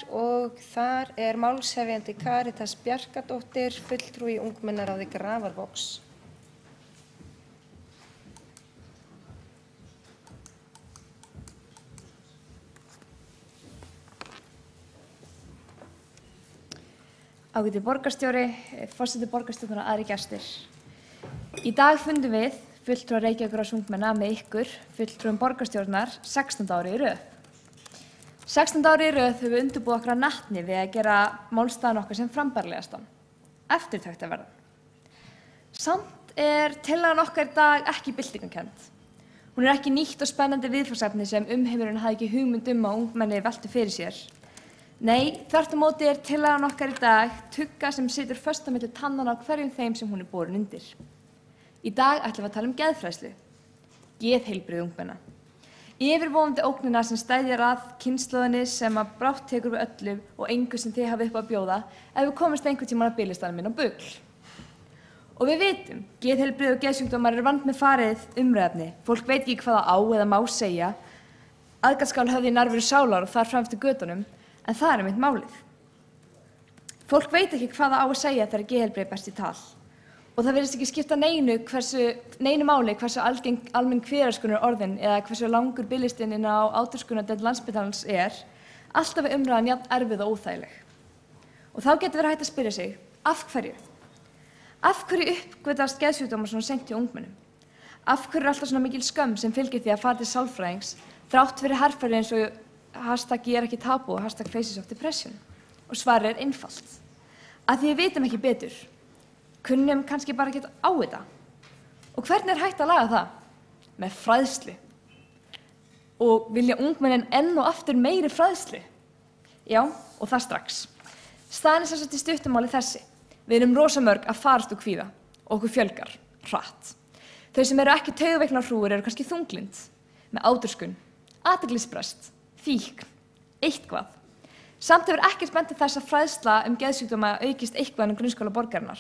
og þar málshefjandi Karítas Bjarkadóttir, fulltrúi í ungmennaráði Grafarvogs. Ágæti borgarstjóri, forseti borgarstjórnar og aðrir gestir. Í dag fundum við, fulltrúar Reykjavíkurráðs ungmenna með ykkur, fulltrúum borgarstjórnar, 16. ári í röð. 16. ári í röð höfum við undirbúið okkur að natni við að gera málstaðan okkar sem frambærilegastan, eftirtektarverðan. Samt tillagan okkar í dag ekki byltingarkennd. Hún ekki nýtt og spennandi viðfangsefni sem umheimurinn hafði ekki hugmynd að ungmenni veltu fyrir sér. Nei, þvert á móti tillagan okkar í dag tugga sem situr föst á milli tannanna á hverjum þeim sem hún borin undir. Í dag ætlum við að tala geðfræðslu, geðheilbrigði ungmenna. Yfirvofandi ógnina sem steðjar að kynslóðinni sem að brátt tekur við öllu og engu sem þið hafa upp að bjóða ef við komumst einhvern tímann á biðlistanum minn á BUGL. Og við vitum, geðheilbrigði og geðsjúkdómar vandmeð farið umræðefni. Fólk veit ekki hvað það á eða má segja. Aðgangskál höfð í nærveru sálar og þar fram eftir götunum. En það einmitt málið. Fólk veit ekki hvað það á að segja þegar geðheilbrigði berst í tal. Og það virðist ekki skipta neinu máli hversu almenn kvíðaröskun orðin eða hversu langur biðlistinn inn á átröskunardeild Landspítalans alltaf umræðan jafn erfið og óþægileg. Og þá getur verið hægt að spyrja sig, af hverju? Af hverju uppgötvast geðsjúkdómar svona seint í ungmennum? Af hverju alltaf svona mikil skömm sem fylgir því að fara til sálfræðings þrátt fyrir herferði eins og #ég ekki tabú og #faces of depression. Og svarið einfalt. Að því við vitum ekki betur. Kunnum kannski bara ekki á þetta. Og hvernig hægt að laga það? Með fræðslu. Og vilja ungmennin enn og aftur meiri fræðslu? Já, og það strax. Staðan sem sagt í stuttumáli þessi. Við erum rosa mörg að farast úr kvíða og okkur fjölgar, hratt. Þau sem eru ekki taugaveiklun á hrúgur eru kannski þunglind, með átröskun, athyglisbrest, fíkn, eitthvað. Samt hefur ekkert bent til þess að fræðsla geðsjúkdóma aukist eitthvað í grunnskóla borgarinnar.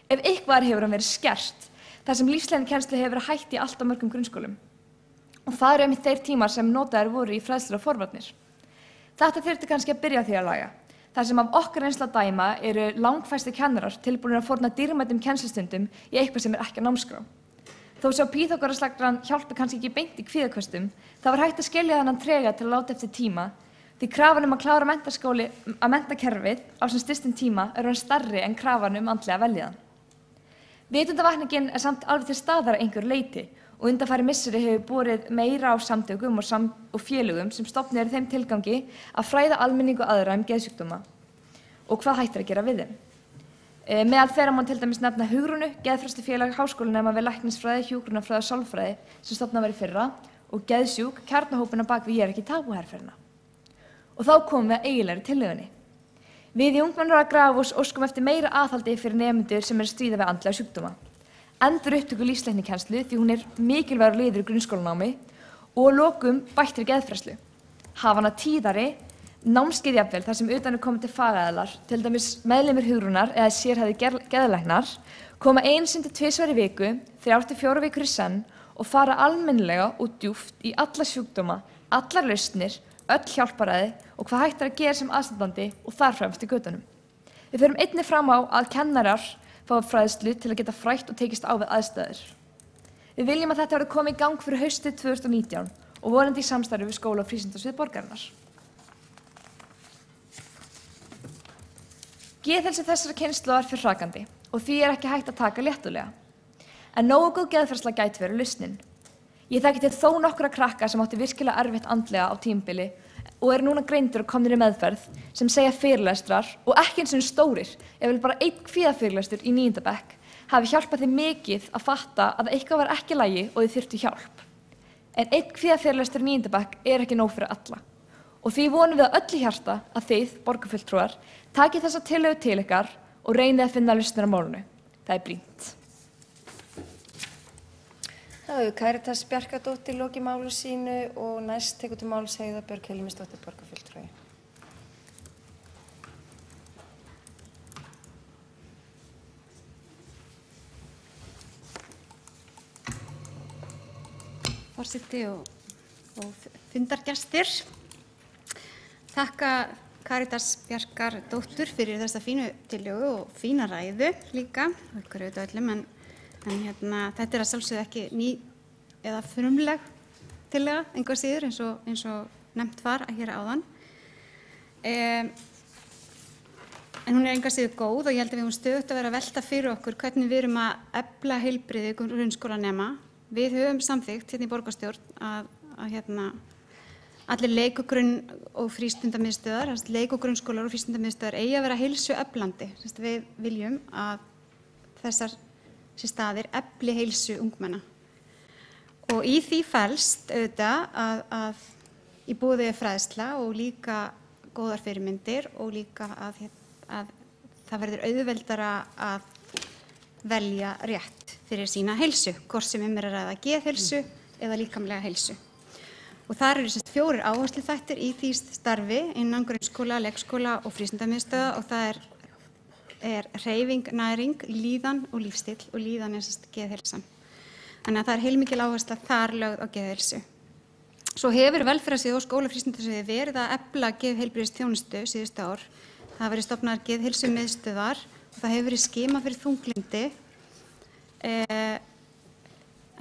Ef eitthvað hefur hann verið skert, þar sem lífsleiðnikennslu hefur verið hætt í allt of mörgum grunnskólum. Og það eru einmitt þeir tímar sem notaðir voru í fræðslu og forvarnir. Þetta þyrfti kannski að byrja á því að laga. Þar sem af okkar reynslu að dæma eru langfæstir kennarar tilbúnir að fórna dýrmætum kennslustundum í eitthvað sem ekki á námskrá. Þó svo Pýþagórasreglan hjálpi kannski ekki beint í kvíðaköstum, það var hægt að skilja þennan trega til að láta eftir tíma, því krafan að klára menntakerfið á sem stystum tíma hann stærri en krafan andlega veljiðan. Vitundavakningin samt alveg til staðar að einhverju leyti og undanfari misseri hefur borið meira á samtökum og félögum sem stofnuð eru þeim tilgangi að fræða almenning og aðra geðsjúkdóma og hvað hægt að gera við þeim. Meðal þeirra má til dæmis nefna Hugrúnu, geðfræðslufélag háskólanema við læknisfræði, hjúkrunarfræði og sálfræði sem stofnað var í fyrra og geðsjúk, kjarnahópinn á bak við Ég ekki tabú-herferðina. Og þá komum við að eiginlegri tillögunni. Við í ungmennaráði Grafarvogs óskum eftir meira aðhaldi fyrir nemendur sem eru að stríða við andlega sjúkdóma. Endurupptöku lífsleiknikennslu því hún mikilvægur liður í grunnskólanámi og að lokum bættri geðfræðslu. Hafa hana tíðari, námskeið jafnvel þar sem utan komið til fagaðilar, til dæmis meðlimir Hugrúnar eða sérhæfðir geðlæknar, koma 1 til 2 í viku, 3 til 4 vikur í senn og fara almennilega og djúpt í alla sjúkdóma, allar lausnir, öll hjálparæði og hvað hægt að gera sem aðstandandi og þar fremst í götunum. Við förum einnig fram á að kennarar fá fræðslu til að geta frætt og tekist á við aðstæður. Við viljum að þetta verði komið í gang fyrir haustið 2019 og vonandi í samstarfi við skóla og frístundasvið borgarinnar. Geðheilsu þessara kynslóðar fer hrakandi og því ekki hægt að taka léttulega. En nógu góð geðfræðsla gæti verið lausnin. Ég þekki til þó nokkra krakka sem átti virkilega erfitt andlega á tímabili og núna greindir og komnir í meðferð sem segja fyrirlestrar og ekki eins og stórir, ef vel bara 1 kvíðafyrirlestur í 9. bekk hafi hjálpað þeim mikið að fatta að eitthvað var ekki í lagi og þið þyrftu hjálp. En 1 kvíðafyrirlestur í 9. bekk ekki nóg fyrir alla. Og því vonum við að öll í hjarta að þið, borgarfulltrúar, takið þessa tillögu til ykkar og reynið að finna lausnir á málinu. Það brýnt. Þá hefur Karítas Bjarkadóttir lokið máli sínu og næst tekur til máls Heiða Björk Hilmisdóttir, borgarfulltrúi. Forseti og fundargestir. Þakka Karítas Bjarkardóttur fyrir þessa fínu tillögu og fína ræðu líka, ykkur auðvitað öllum, en þetta að sjálfsögðu ekki ný eða frumleg tillaga, einhver síður eins og nefnt var hér áðan. En hún engu að síður góð og ég held að við höfum stöðugt að vera að velta fyrir okkur hvernig við erum að efla heilbrigði grunnskólanema. Við höfum samþykkt hérna í borgarstjórn að allir leik- og grunn- og frístundamiðstöðvar, leik- og grunnskólar og frístundamiðstöðvar eigi að vera heilsueflandi. Við viljum að þessar staðir efli heilsu ungmenna. Og í því felst auðvitað að í boði fræðsla og líka góðar fyrirmyndir og líka að það verður auðveldara að velja rétt fyrir sína heilsu, hvort sem að ræða geðheilsu eða líkamlega heilsu. Og þar eru 4 áhersluþættir í því starfi innan grunnskóla, leikskóla og frístundamiðstöðva og það er hreyfing, næring, líðan og lífstíll og líðan geðheilsan. Þannig að það er heilmikil áhersla þar lögð á geðheilsu. Svo hefur velferðarsvið og skólafrístundasviði verið að efla geðheilbrigðisþjónustu síðustu ár. Það hafa verið stofnaðar geðheilsumiðstöðvar og það hefur verið skimað fyrir þunglyndi.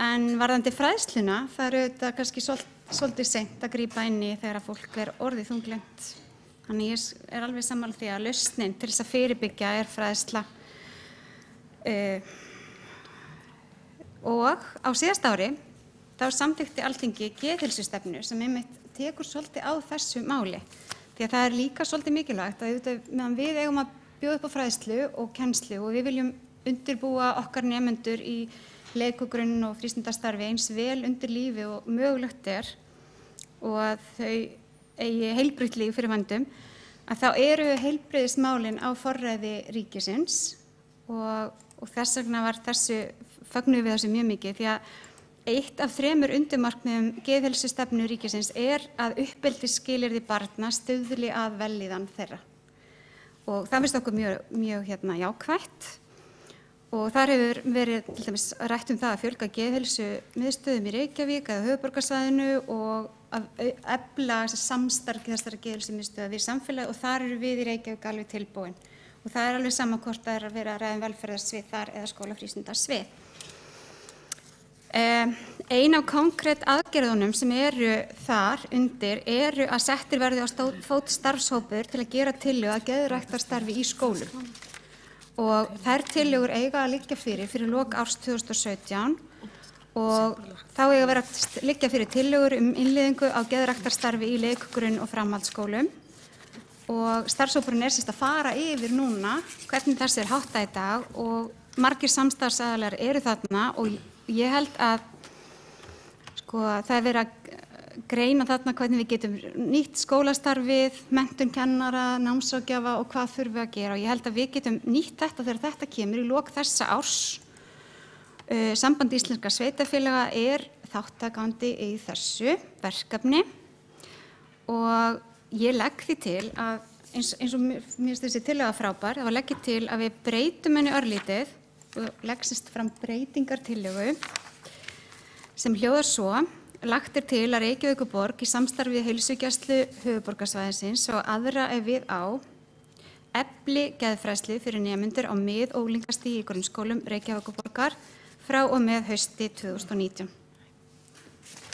En varðandi fræðsluna, það eru auðvitað kannski svolítið seint að grípa inn í þegar að fólk orðið þunglynt. Þannig ég alveg sammála því að lausnin til þess að fyrirbyggja fræðsla. Og á síðasta ári þá samþykkti Alþingi geðheilsustefnu sem einmitt tekur svolítið á þessu máli. Því að það er líka svolítið mikilvægt að meðan við eigum að bjóða upp á fræðslu og kennslu og við viljum undirbúa okkar nemendur í leik- og grunn- og frístundastarfi eins vel undir lífi og mögulegt og að þau eigi heilbrigt líf fyrir vændum, að þá eru heilbrigðismálin á forræði ríkisins og þess vegna fögnum við þessu mjög mikið því að eitt af 3 undirmarkmiðum geðheilsustefnu ríkisins að uppeldisskilyrði barna stuðli að vellíðan þeirra. Og það finnst okkur mjög jákvætt og þar hefur verið til dæmis rætt það að fjölga geðheilsumiðstöðvum í Reykjavík eða höfuðborgarsvæðinu og að efla samstarf þessara geðheilsumiðstöðva við samfélagið og þar eru við í Reykjavík alveg tilbúin. Og það alveg sama hvort það að vera að ræða velferðarsvið þar eða skólafrístundasvið. Ein af konkrét aðgerðunum sem eru þar undir að settir verði á fót starfshópur til að gera tillögu að geðræktarstarfi í skólum. Og þær tillögur eiga að liggja fyrir lok árs 2017 og þá eiga að vera að liggja fyrir tillögur innleiðingu á geðræktarstarfi í leik-, grunn- og framhaldsskólum. Og starfshópurinn að fara yfir núna hvernig þessi háttað í dag og margir samstarfsaðilar eru þarna og ég held að það verið að greina þarna hvernig við getum nýtt skólastarfið, menntun kennara, námsráðgjafa og hvað þurfum við að gera og ég held að við getum nýtt þetta þegar þetta kemur í lok þessa árs. Samband íslenskra sveitarfélaga þátttakandi í þessu verkefni og ég legg því til að eins og mér finnst þessi tillaga frábær, þá legg ég til að við breytum henni örlítið og leggst fram breytingartillögu sem hljóðar svo: lagt til að Reykjavíkurborg í samstarfi við heilsugæslu höfuðborgarsvæðisins og aðra við efli geðfræðslu fyrir nemendur á mið- og unglingastigi í grunnskólum Reykjavíkurborgar frá og með hausti 2019.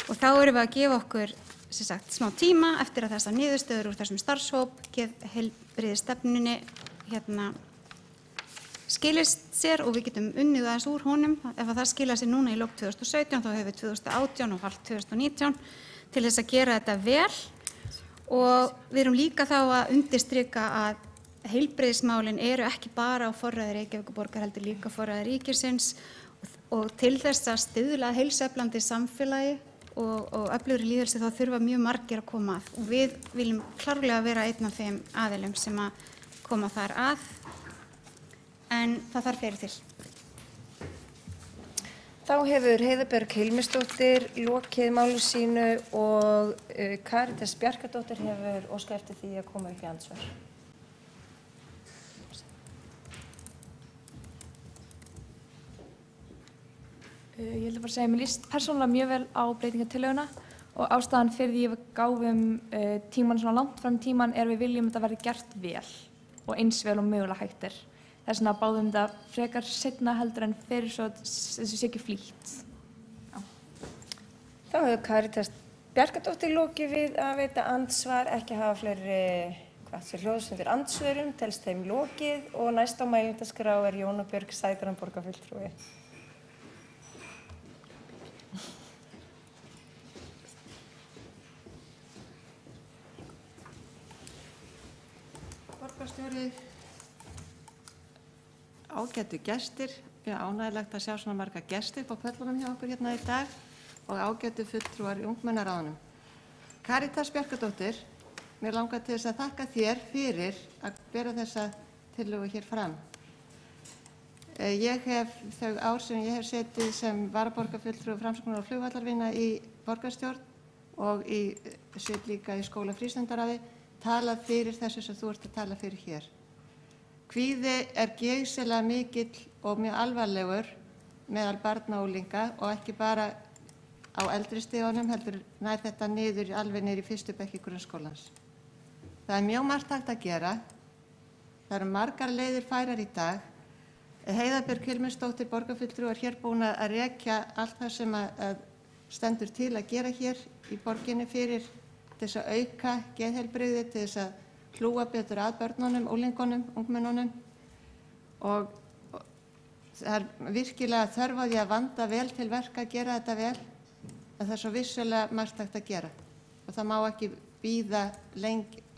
Og þá erum við að gefa okkur smá tíma eftir að þessar niðurstöður úr þessum starfshóp geðheilbrigðisstefnunni skilist sér og við getum unnið aðeins úr honum. Ef það skila sér núna í lok 2017 þá hefur við 2018 og hálft 2019 til þess að gera þetta vel og við erum líka þá að undirstrika að heilbrigðismálin eru ekki bara á forræði Reykjavíkurborgar heldur líka forræði ríkisins og til þess að stuðla að heilsueflandi samfélagi og öflugri lýðheilsu þá þurfa mjög margir að koma að og við viljum klárlega vera einn af þeim aðilum sem að koma þar að en það þarf fyrir til. Þá hefur Heiða Björg Hilmisdóttir lokið máli sínu og Karítas Bjarkardóttir hefur óskað eftir því að koma upp í andsvar. Ég held að bara segja að mér líst persónulega mjög vel á breytingartillöguna og ástæðan fyrir því við gáfum tíman svona langt fram í tíman við viljum að þetta verði gert vel og eins vel og mögulega hægt er. Þess vegna báðum þetta frekar seinna heldur en fyrir svo þessu sé ekki flýtt. Þá hefur Karítas Bjarkadóttir lokið við að veita andsvar, ekki hafa fleiri hljóðsyndir andsvörum, telst þeim lokið og næst á mælendaskrá Jóna Björg Sætran borgarfulltrúi. Borgarstjóri, ágætu gestir, mjög ánægilegt að sjá svona marga gestir á pöllunum hjá okkur hérna í dag og ágætu fulltrúar í ungmennaráðunum. Karítas Bjarkadóttir, mér langar til þess að þakka þér fyrir að bera þessa tillögu hér fram. Ég hef þau ár sem ég hef setið sem varaborgarfulltrúi Framsóknar og flugvallarvinna í borgarstjórn og set líka í skóla frístundaráði, talað fyrir þessu sem þú ert að tala fyrir hér. Kvíði geysilega mikill og mjög alvarlegur meðal barna og unglinga og ekki bara á eldri stigunum, heldur nær þetta alveg niður í fyrstu bekki grunnskólans. Það mjög margt hægt að gera. Það eru margar leiðir færar í dag. Heiða Björg Hilmarsdóttir borgarfulltrúi hér búin að rekja allt það sem að stendur til að gera hér í borginni fyrir þess að auka geðheilbrigði, til þess að hlúa betur að börnunum, unglingunum, ungmennunum og það virkilega þörf á því að vanda vel til verka að gera þetta vel, en það svo vissulega margt hægt að gera og það má ekki bíða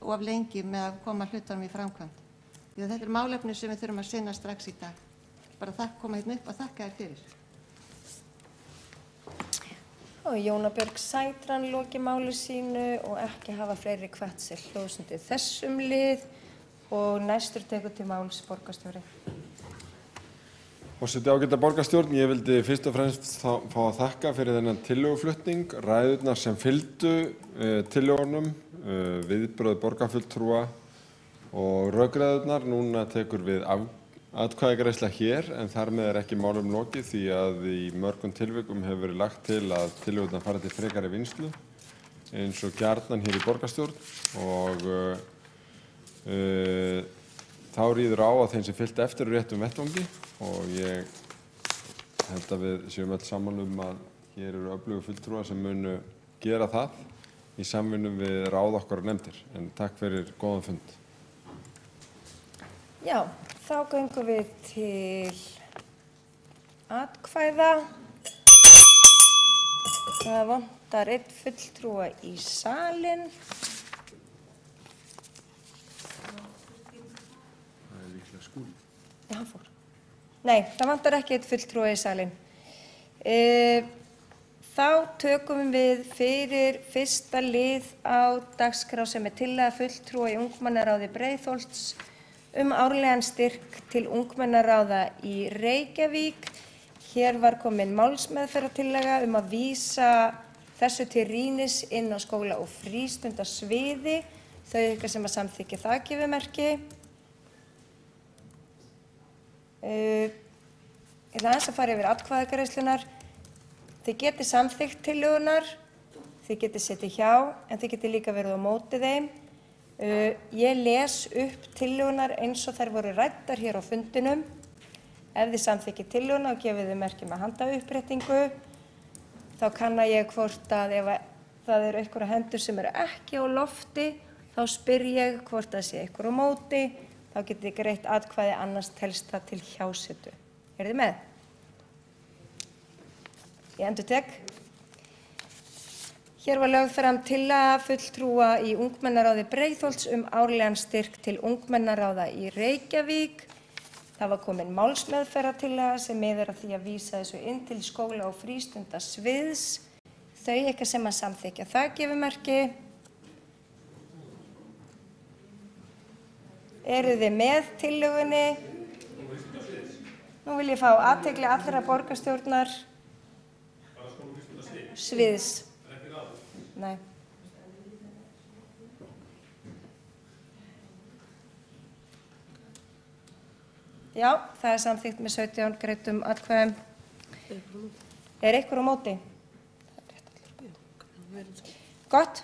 of lengi með að koma hlutunum í framkvæmd. Því að þetta málefni sem við þurfum að sinna strax í dag. Bara koma hérna upp og þakka þér fyrir. Og Jóna Björg Sætran loki máli sínu og ekki hafa fleiri hvatt sér hljóðsyndir þessum lið og næstur tekur til máls borgarstjóri. Forseti ágæta borgarstjórn, ég vildi fyrst og fremst fá að þakka fyrir þennan tillöguflutning, ræðurnar sem fylgdu tillögunum, viðbrögð borgarfulltrúa og rökræðurnar. Núna tekur við atkvæðagreiðsla hér en þar með ekki málum lokið því að í mörgum tilvikum hefur verið lagt til að tillögurnar fara til frekari vinnslu eins og gjarnan hér í borgarstjórn og þá ríður á að þeim sem fylgt eftir réttum vettvangi og ég held að við séum öll sammála að hér eru öflugur fulltrúar sem munu gera það í samvinnu við ráð okkar og nefndir. En takk fyrir góðan fund. Já, þá göngum við til atkvæða. Það vantar einn fulltrúa í salinn. Það líklega Skúli. Já, hann fór. Nei, það vantar ekki einn fulltrúa í salinn. Þá tökum við fyrir fyrsta lið á dagskrá sem tillaga fulltrúa í ungmennaráði Breiðholts árlegan styrk til ungmennaráða í Reykjavík. Hér var komin málsmeðferðartillaga að vísa þessu til rýnis inn á skóla- og frístundasviði. Þau ykkar sem að samþykkja það gefi merki. Ég ætla aðeins að fara yfir atkvæðagreiðslurnar. Þið getið samþykkt tillögurnar, þið getið setið hjá, en þið getið líka verið á móti þeim. Ég les upp tillögurnar eins og þær voru ræddar hér á fundinum. Ef þið samþykkið tillögurnar og gefið þið merki með handauppréttingu, þá kanna ég hvort að ef það eru einhverjar hendur sem eru ekki á lofti, þá spyr ég hvort það sé einhver á móti, þá getið þið greitt atkvæði, annars telst það til hjásetu. Eruð þið með? Ég endurtek. Hér var lögð fram tillaga fulltrúa í ungmennaráði Breiðholts árlegan styrk til ungmennaráða í Reykjavík. Það var komin málsmeðferðartillaga sem miðar að því að vísa þessu inn til skóla- og frístundasviðs. Þau ykkar sem að samþykkja það gefi merki. Eruð þið með tillögunni? Nú vil ég fá athygli allra borgarstjórnar. Sviðs. Nei. Já, það er samþykkt með 17 greiddum atkvæðum. Er einhver á móti? Gott.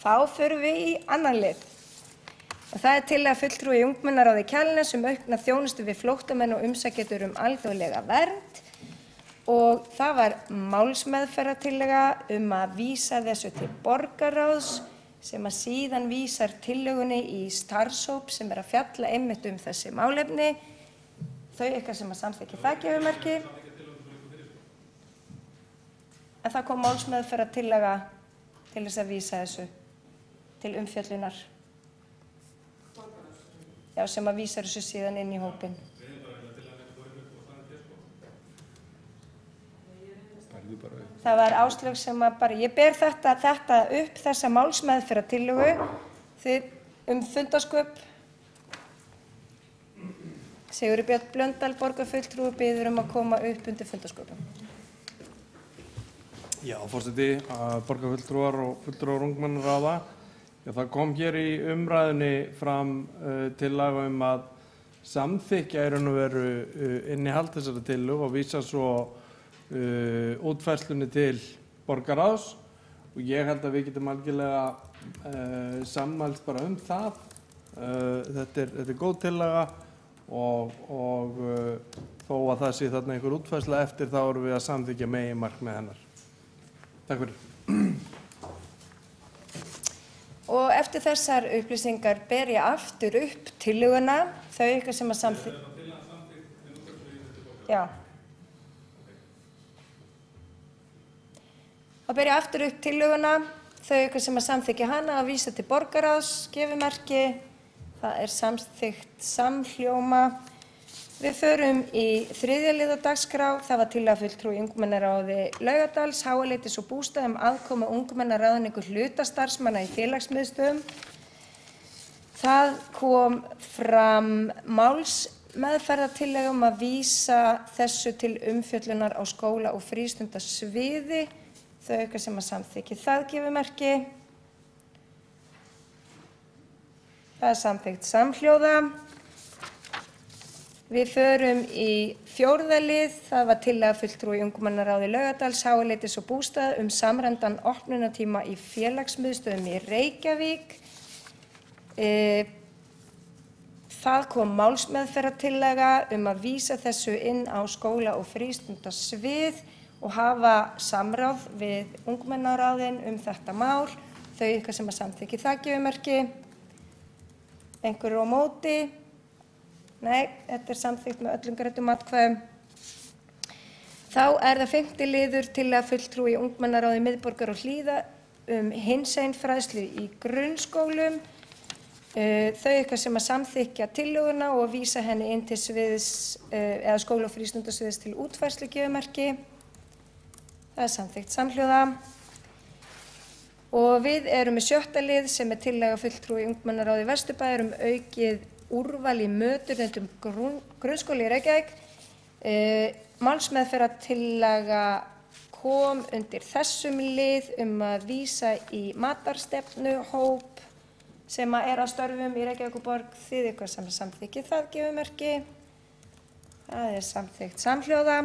Þá förum við í annan lið. Og það tillaga fulltrúi í ungmennaráði Kjalarness aukna þjónustu við flóttamenn og umsækjendur alþjóðlega vernd. Og það var málsmeðferðartillaga að vísa þessu til borgarráðs sem að síðan vísar tillögunni í starfshóp sem að fjalla einmitt þessi málefni. Þau ykkar sem að samþykki það gefumerki. En það kom málsmeðferðartillaga til þess að vísa þessu til umfjöllunar. Já, sem að vísar þessu síðan inn í hópinn. Það var Áslaug sem að ég ber þetta upp, þessa málsmeðferðartillögu fundarsköp. Sigurður Björn Blöndal, borgarfulltrúi, biður að koma upp undir fundarsköpum. Já, forseti, borgarfulltrúar og fulltrúar ungmennaráða. Það kom hér í umræðunni fram tillaga að samþykkja í raun og veru innihald þessari tillögu og vísa svo útfærslunni til borgarráðs og ég held að við getum algjörlega sammælst bara það. Þetta er góð tillaga og þó að það sé þarna einhver útfærsla eftir þá erum við að samþykkja meginmarkmið hennar. Takk fyrir. Og eftir þessar upplýsingar ber ég aftur upp tillöguna, þau ykkar sem að samþykkja. Já. Og ber ég aftur upp tillöguna, þau ykkar sem að samþykkja hana að vísa til borgarráðs, gefumerki. Það samþykkt samhljóma. Við förum í þriðja lið á dagskrá. Það var tillaga fulltrúi í ungmennaráði Laugardals, Háaleitis og bústaðum aðkoma ungmennaráðningu hlutastarfsmanna í félagsmiðstöðum. Það kom fram málsmeðferðartillaga að vísa þessu til umfjöllunar á skóla- og frístundasviði. Þau ykkar sem að samþykja það gefumerki. Það samþykkt samhljóða. Við förum í fjórða lið. Það var tillaga fulltrúi í ungmennaráði Laugardals, Háaleitis og bústaða samræmdan opnunartíma í félagsmiðstöðum í Reykjavík. Það kom málsmeðferðartillaga að vísa þessu inn á skóla- og frístundasvið og hafa samráð við ungmennaráðin þetta mál. Þau ykkar sem að samþykja það gefumerki. Einhverju á móti? Nei, þetta samþykkt með öllum greiddum atkvæðum. Þá það 5. liður tillaga fulltrúi í ungmennaráði miðborgar og Hlíða hinsegin fræðslu í grunnskólum. Þau ykkar sem að samþykja tillöguna og vísa henni inn til sviðs eða skóla- og frístundasviðs til útfærslu gefumerki. Það samþykkt samhljóða. Og við erum með 7. lið sem tillaga fulltrúi í ungmennaráði Vesturbæjar aukið úrval í mötuneytum grunnskóla í Reykjavík. Málsmeðferðartillaga kom undir þessum lið að vísa í matarstefnuhóp sem að störfum í Reykjavíkurborg. Þið ykkur sem samþykkið það gefumerki. Það samþykkt samhljóða.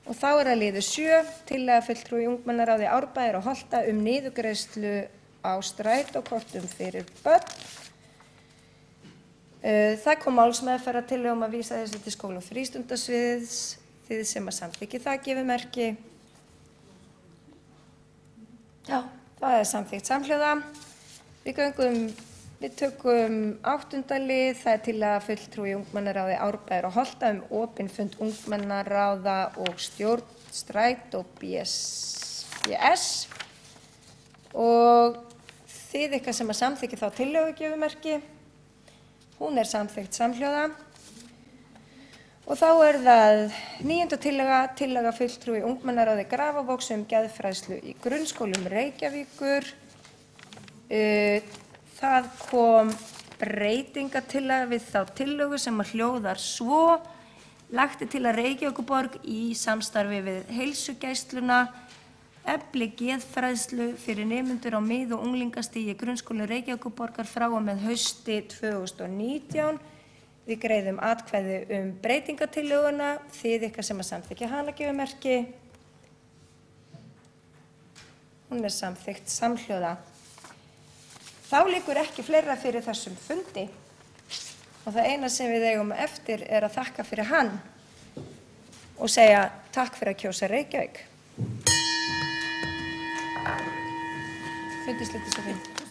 Og þá það liður 7, tillaga fulltrúi í ungmennaráði Árbæjar og Holta niðurgreiðslu á strætókortum fyrir börn. Það kom málsmeðferðartillaga að vísa þessu til skóla- og frístundasviðs. Þið sem að samþykkið það gefumerki. Já, það samþykkt samhljóða. Við tökum 8. lið, það tillaga fulltrúi í ungmennaráði Árbæjar og Holta opinn fund ungmennaráða og stjórn strætó BS. Og þið ykkar sem að samþykkið þá tillögu gefumerki. Hún samþykkt samhljóða. Og þá það 9. tillaga fulltrúi í ungmennaráði Grafarvogs geðfræðslu í grunnskólum Reykjavíkur. Það kom breytingatillaga við þá tillögu sem að hljóðar svo: lagt til að Reykjavíkurborg í samstarfi við heilsugæsluna efli geðfræðslu fyrir nemendur á mið- og unglingastigi grunnskólum Reykjavíkurborgar frá og með hausti 2019. Við greiðum atkvæði breytingatillöguna. Þið ykkar sem að samþykkja hana gefumerki. Hún er samþykkt samhljóða. Þá liggur ekki fleira fyrir þessum fundi og það eina sem við eigum eftir er að þakka fyrir hann og segja takk fyrir að kjósa Reykjavík. Fundi slutið svo fint.